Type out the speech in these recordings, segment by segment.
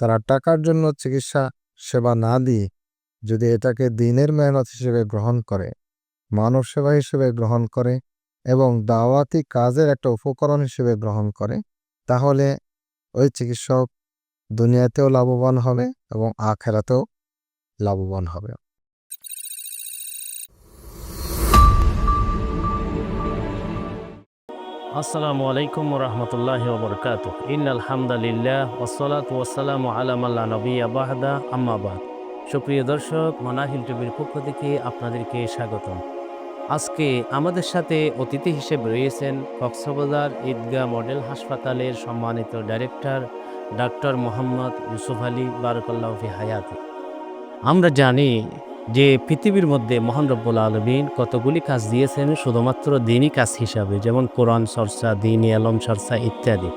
তারা টাকার জন্য চিকিৎসা সেবা না দিয়ে যদি এটাকে দিনের মেহনত হিসেবে গ্রহণ করে, মানব সেবা হিসেবে গ্রহণ করে এবং দাওয়াতি কাজের একটা উপকরণ হিসেবে গ্রহণ করে, তাহলে ওই চিকিৎসক দুনিয়াতেও লাভবান হবে এবং আখিরাতেও লাভবান হবে। আসসালামু আলাইকুম রহমতুল্লাহি ওবরকাতুহ। ইন্নাল হামদুলিল্লাহ ওয়াসসালাতু ওয়াসসালামু আলা মান লা নাবিয়্যা বা'দা, আম্মা বা'দ। সুপ্রিয় দর্শক, মানাহিল টিভির পক্ষ থেকে আপনাদেরকে স্বাগতম। আজকে আমাদের সাথে অতিথি হিসেবে রয়েছেন কক্সবাজার ঈদগাহ মডেল হাসপাতালের সম্মানিত ডাইরেক্টর ডাক্তার মোহাম্মদ ইউসুফ আলী, বারাকাল্লাহু ফি হায়াতি। আমরা জানি যে পৃথিবীর মধ্যে মহান রব্বুল আলামিন কতগুলি কাজ দিয়েছেন শুধুমাত্র দিনই কাজ হিসাবে, যেমন কোরআন চর্চা, দিনী আলম চর্চা ইত্যাদি।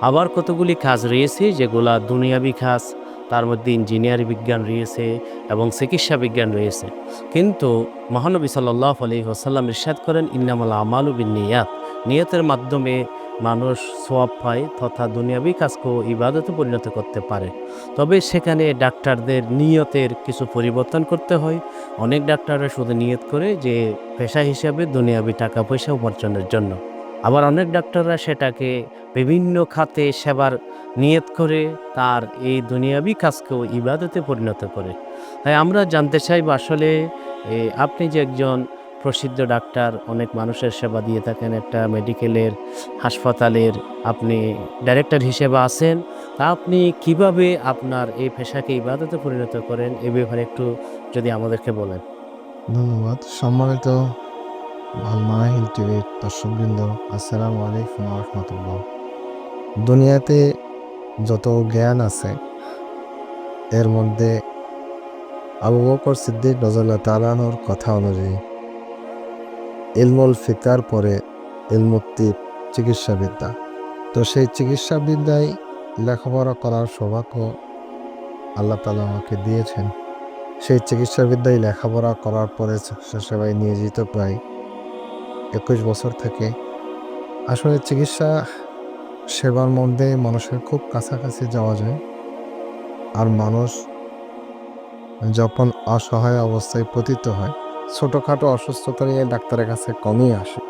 আবার কতগুলি কাজ রয়েছে যেগুলা দুনিয়াবি কাজ, তার মধ্যে ইঞ্জিনিয়ারিং বিজ্ঞান রয়েছে এবং চিকিৎসা বিজ্ঞান রয়েছে। কিন্তু মহানবী সাল্লাল্লাহু আলাইহি ওয়াসাল্লাম ইরশাদ করেন, ইন্নামাল আমালু বিন্নিয়াত, নিয়তের মাধ্যমে মানুষ সওয়াব পায় তথা দুনিয়াবি কাজকেও ইবাদতে পরিণত করতে পারে। তবে সেখানে ডাক্তারদের নিয়তের কিছু পরিবর্তন করতে হয়। অনেক ডাক্তাররা শুধু নিয়ত করে যে পেশা হিসাবে দুনিয়াবি টাকা পয়সা উপার্জনের জন্য, আবার অনেক ডাক্তাররা সেটাকে বিভিন্ন খাতে সেবার নিয়ত করে তার এই দুনিয়াবি কাজকেও ইবাদতে পরিণত করে। তাই আমরা জানতে চাইব আসলে আপনি যে একজন প্রসিদ্ধ ডাক্তার, অনেক মানুষের সেবা দিয়ে থাকেন, একটা মেডিকেলের হাসপাতালের আপনি ডাইরেক্টর হিসেবে আছেন, তা আপনি কিভাবে আপনার এই পেশাকে ইবাদতে পরিণত করেন, এ ব্যাপারে একটু যদি আমাদেরকে বলেন। ধন্যবাদ। সম্মানিত মানাহিল টিভির দর্শকবৃন্দ, আসসালামু আলাইকুম রহমতুল্লাহ। দুনিয়াতে যত জ্ঞান আছে এর মধ্যে আবু বকর সিদ্দিক রাদিয়াল্লাহু তাআলা আনহুর কথা অনুযায়ী ইলমুল ফিকার পরে ইলমুত তিব, চিকিৎসাবিদ্যা। তো সেই চিকিৎসাবিদ্যায় লেখাপড়া করার সৌভাগ্য আল্লাহ তাআলা আমাকে দিয়েছেন। সেই চিকিৎসাবিদ্যায় লেখাপড়া করার পরে চিকিৎসা সেবায় নিয়োজিত প্রায় 21 বছর থেকে আসলে চিকিৎসা সেবার মধ্যে মানুষের খুব কাছাকাছি যাওয়া যায়। আর মানুষ যখন অসহায় অবস্থায় পতিত হয়, ছোটোখাটো অসুস্থতা নিয়ে ডাক্তারের কাছে কমই আসে।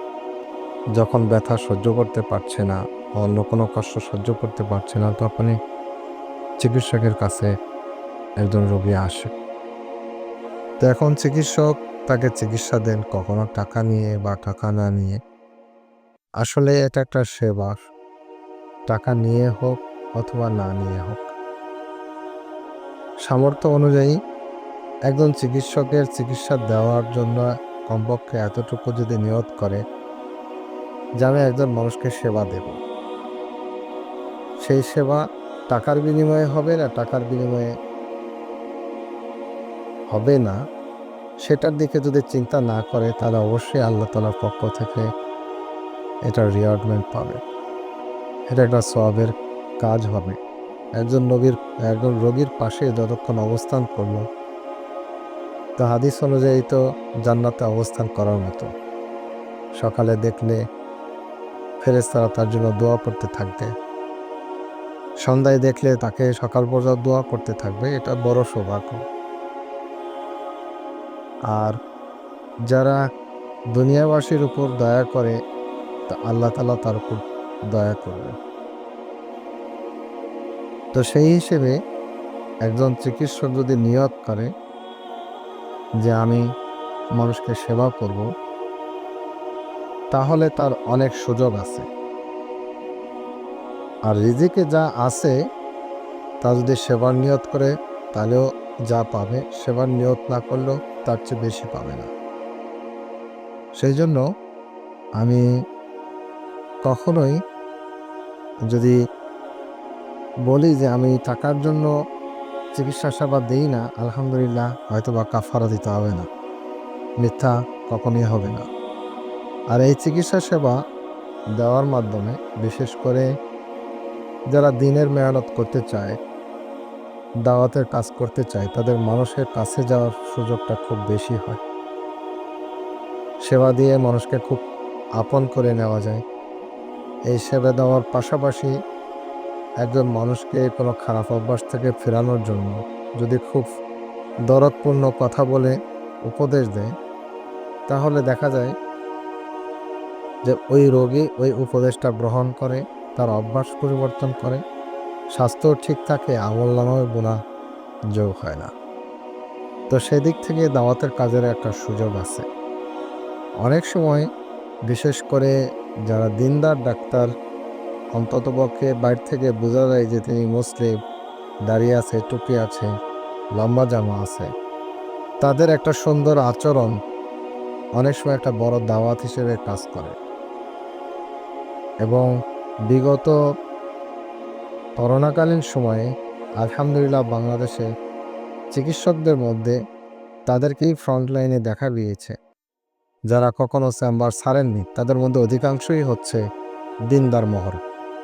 যখন ব্যথা সহ্য করতে পারছে না, অন্য কোনো কষ্ট সহ্য করতে পারছে না, তখনই চিকিৎসকের কাছে একজন রোগী আসে। তো এখন চিকিৎসক তাকে চিকিৎসা দেন, কখনো টাকা নিয়ে বা টাকা না নিয়ে। আসলে এটা একটা সেবা, টাকা নিয়ে হোক অথবা না নিয়ে হোক। সামর্থ্য অনুযায়ী একজন চিকিৎসকের চিকিৎসা দেওয়ার জন্য কমপক্ষে এতটুকু যদি নিয়ত করে যে আমি একজন মানুষকে সেবা দেব, সেই সেবা টাকার বিনিময়ে হবে না টাকার বিনিময়ে হবে না, সেটার দিকে যদি চিন্তা না করে, তাহলে অবশ্যই আল্লাহ তাআলার পক্ষ থেকে এটা রিওয়ার্ডমেন্ট পাবে। এটা একটা সওয়াবের কাজ হবে। একজন রোগীর পাশে যতক্ষণ অবস্থান করলো, তো হাদিস অনুযায়ী তো জান্নাতে অবস্থান করার মতো। সকালে দেখলে ফেরেশতারা তার জন্য দোয়া করতে থাকবে, সন্ধ্যায় দেখলে তাকে সকাল পর্যন্ত দোয়া করতে থাকবে। এটা বড় সৌভাগ্য। আর যারা দুনিয়াবাসীর উপর দয়া করে, তা আল্লাহ তাআলা তার উপর দয়া করবে। তো সেই হিসেবে একজন চিকিৎসক যদি নিয়ত করে যে আমি মানুষকে সেবা করব, তাহলে তার অনেক সুযোগ আছে। আর রিজিকে যা আছে তা যদি সেবার নিয়ত করে, তাহলেও যা পাবে, সেবার নিয়ত না করলেও তার চেয়ে বেশি পাবে না। সেই জন্য আমি কখনোই যদি বলি যে আমি টাকার জন্য চিকিৎসা সেবা দিই না, আলহামদুলিল্লাহ, হয়তো বা কাফারা দিতে হবে না, মিথ্যা কখনোই হবে না। আর এই চিকিৎসা সেবা দেওয়ার মাধ্যমে বিশেষ করে যারা দিনের মেহনত করতে চায়, দাওয়াতের কাজ করতে চায়, তাদের মানুষের কাছে যাওয়ার সুযোগটা খুব বেশি হয়। সেবা দিয়ে মানুষকে খুব আপন করে নেওয়া যায়। এই সেবা দেওয়ার পাশাপাশি একজন মানুষকে কোনো খারাপ অভ্যাস থেকে ফেরানোর জন্য যদি খুব দরদপূর্ণ কথা বলে উপদেশ দেয়, তাহলে দেখা যায় যে ওই রোগী ওই উপদেশটা গ্রহণ করে, তার অভ্যাস পরিবর্তন করে, স্বাস্থ্য ঠিক থাকে, আমলনামায় গুনাহ যোগ হয় না। তো সেদিক থেকে দাওয়াতের কাজের একটা সুযোগ আছে। অনেক সময় বিশেষ করে যারা দিনদার ডাক্তার, অন্ততপক্ষে বাইরে থেকে বোঝা যায় যে তিনি মুসলিম, দাঁড়িয়ে আছে, টুপি আছে, লম্বা জামা আছে, তাদের একটা সুন্দর আচরণ অনেক সময় একটা বড় দাওয়াত হিসেবে কাজ করে। এবং বিগত করোনাকালীন সময়ে আলহামদুলিল্লাহ বাংলাদেশে চিকিৎসকদের মধ্যে তাদেরকেই ফ্রন্টলাইনে দেখা গিয়েছে। যারা কখনো চেম্বার ছাড়েননি, তাদের মধ্যে অধিকাংশই হচ্ছে দিনদার মহল।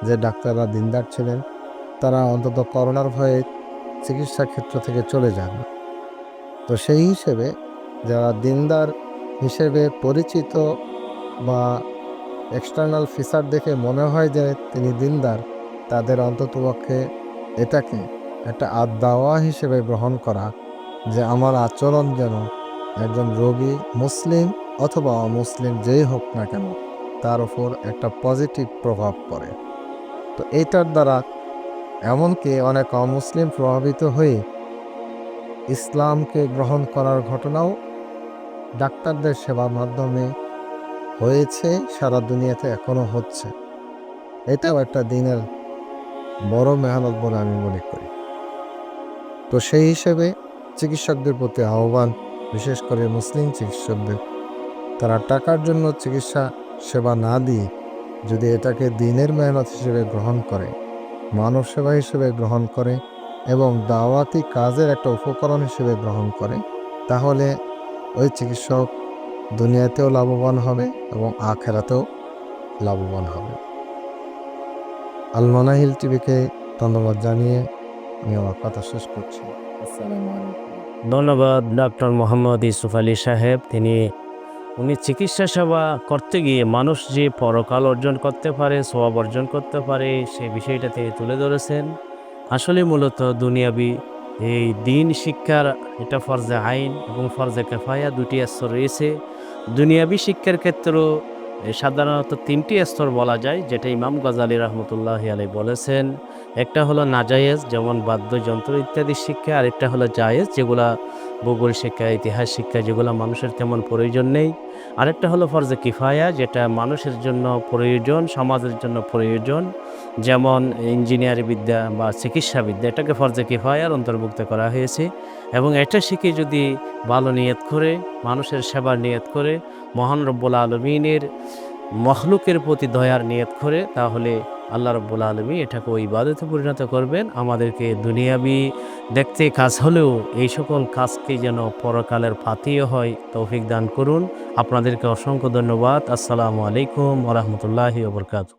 যে ডাক্তাররা দিনদার ছিলেন, তারা অন্তত করোনার ভয়ে চিকিৎসা ক্ষেত্র থেকে চলে যান। তো সেই হিসেবে যারা দিনদার হিসেবে পরিচিত বা এক্সটার্নাল ফিচার দেখে মনে হয় যে তিনি দিনদার, তাদের অন্ততপক্ষে এটাকে একটা দাওয়া হিসেবে গ্রহণ করা, যে আমার আচরণ যেন একজন রোগী মুসলিম অথবা অমুসলিম যেই হোক না কেন তার উপর একটা পজিটিভ প্রভাব পড়ে। তো এইটার দ্বারা এমনকি অনেক অমুসলিম প্রভাবিত হয়ে ইসলামকে গ্রহণ করার ঘটনাও ডাক্তারদের সেবার মাধ্যমে হয়েছে, সারা দুনিয়াতে এখনো হচ্ছে। এটাও একটা দিনের বড় মেহনত বলে আমি মনে করি। তো সেই হিসেবে চিকিৎসকদের প্রতি আহ্বান, বিশেষ করে মুসলিম চিকিৎসকদের, তারা টাকার জন্য চিকিৎসা সেবা না দিয়ে যদি এটাকে দিনের মেহনত হিসেবে গ্রহণ করে, মানব সেবা হিসেবে গ্রহণ করে এবং দাওয়াতি কাজের একটা উপকরণ হিসেবে গ্রহণ করে, তাহলে ওই চিকিৎসক দুনিয়াতেও লাভবান হবে এবং আখেরাতেও লাভবান হবে। আল মানাহিল টিভিকে ধন্যবাদ জানিয়ে আমি আমার কথা শেষ করছি। আসসালামু আলাইকুম। ধন্যবাদ ডক্টর মোহাম্মদ ইউসুফ আলী সাহেব। উনি চিকিৎসা সেবা করতে গিয়ে মানুষ যে পরকাল অর্জন করতে পারে, সওয়াব অর্জন করতে পারে, সেই বিষয়টা তিনি তুলে ধরেছেন। আসলে মূলত দুনিয়াবি এই দিন শিক্ষার এটা ফরজে আইন এবং ফরজে কেফায়া দুটি স্তর রয়েছে। দুনিয়াবি শিক্ষার ক্ষেত্রেও সাধারণত তিনটি স্তর বলা যায়, যেটা ইমাম গাজালি রহমতুল্লাহ আলাইহি বলেছেন। একটা হলো নাজায়েজ, যেমন বাদ্যযন্ত্র ইত্যাদি শিক্ষা, আরেকটা হলো জায়েজ, যেগুলা ভূগোল শিক্ষা, ইতিহাস শিক্ষা, যেগুলো মানুষের তেমন প্রয়োজন নেই। আরেকটা হলো ফরজে কিফায়া, যেটা মানুষের জন্য প্রয়োজন, সমাজের জন্য প্রয়োজন, যেমন ইঞ্জিনিয়ারিং বিদ্যা বা চিকিৎসা বিদ্যা, এটাকে ফরজে কিফায়ার অন্তর্ভুক্ত করা হয়েছে। এবং এটা শিখে যদি ভালো নিয়ত করে, মানুষের সেবার নিয়ত করে, মহান রব্বুল আলমিনের মখলুকের প্রতি দয়ার নিয়ত করে, তাহলে আল্লাহ রব্বুল আলমীন এটাকে ওই ইবাদতে পরিণত করবেন। আমাদেরকে দুনিয়াবি দেখতে কাজ হলেও এই সকল কাজকে যেন পরকালের ফাতিও হয়, তৌফিক দান করুন। আপনাদেরকে অসংখ্য ধন্যবাদ। আসসালামু আলাইকুম ওয়া রাহমাতুল্লাহি ওয়া বারাকাতুহু।